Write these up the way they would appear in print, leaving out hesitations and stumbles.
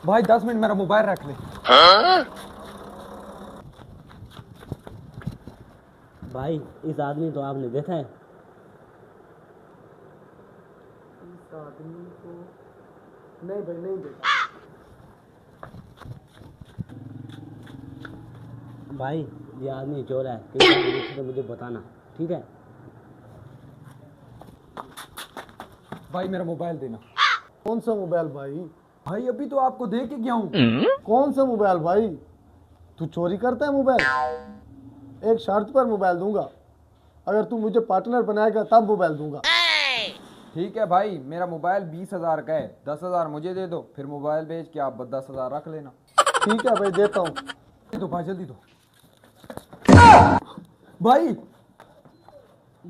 भाई 10 मिनट मेरा मोबाइल रख ले। भाई इस आदमी तो आपने देखा है? इस आदमी को नहीं भाई, नहीं देखा। भाई ये आदमी चोर है, तो मुझे बताना, ठीक है? भाई मेरा मोबाइल देना। कौन सा मोबाइल भाई? भाई अभी तो आपको दे के गया हूँ। कौन सा मोबाइल भाई? तू चोरी करता है मोबाइल? एक शर्त पर मोबाइल दूंगा, अगर तू मुझे पार्टनर बनाएगा तब मोबाइल दूंगा। ठीक है भाई, मेरा मोबाइल 20,000 का है, 10,000 मुझे दे दो, फिर मोबाइल बेच के आप 10,000 रख लेना। ठीक है भाई, देता हूँ। तो भाई जल्दी दो। भाई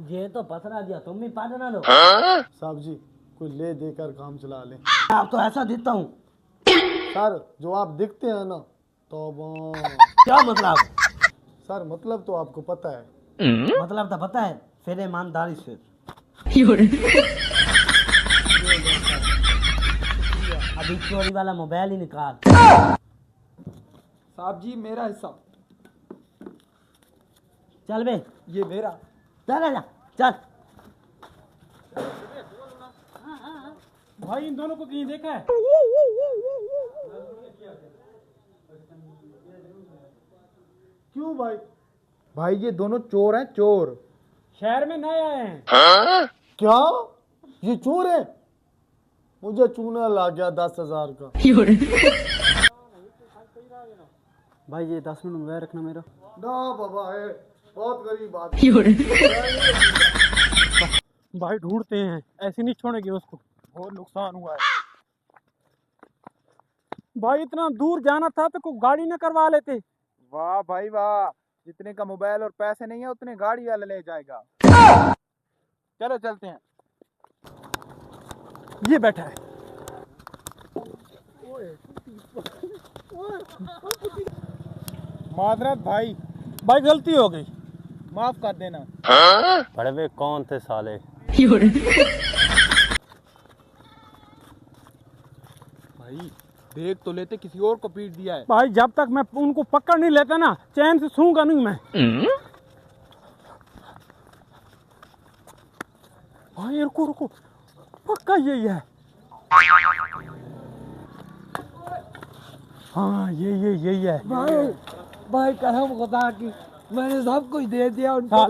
ये तो पसरा दिया, तुम भी पार्टनर लो। साहब जी, कोई ले देकर काम चला ले। आप तो ऐसा दिखता हूँ। सर जो आप दिखते हैं ना, तो क्या मतलब? सर मतलब तो आपको पता है। मतलब तो पता है, फिर ईमानदारी से। अभी चोरी वाला मोबाइल ही निकाल। साहब जी मेरा हिस्सा। चल बे, ये मेरा। चल जा, चल। भाई इन दोनों को कहीं देखा है? क्यों भाई? भाई ये दोनों चोर हैं, चोर। शहर में नए आए हैं। क्या ये चोर है? मुझे चूना ला गया 10,000 का। भाई ये 10 मिनट मोबाइल रखना मेरा। ना बाबा है, बहुत गरीब आदमी। भाई ढूंढते हैं, ऐसे नहीं छोड़ेंगे उसको, बहुत नुकसान हुआ है। भाई इतना दूर जाना था तो कोई गाड़ी न करवा लेते। वाह भाई वाह, जितने का मोबाइल और पैसे नहीं है उतने गाड़ी वाला ले जाएगा। चलो चलते हैं। ये बैठा है। माजरत भाई, भाई गलती हो गई, माफ कर देना। बड़े वे कौन थे साले? भाई देख तो लेते, किसी और को पीट दिया है। भाई जब तक मैं उनको पकड़ नहीं लेता ना, चैन से सूंगा नहीं मैं। भाई रुको रुको, पक्का यही है। हाँ यही है। भाई भाई कसम खुदा की, मैंने सब कुछ दे दिया उनको।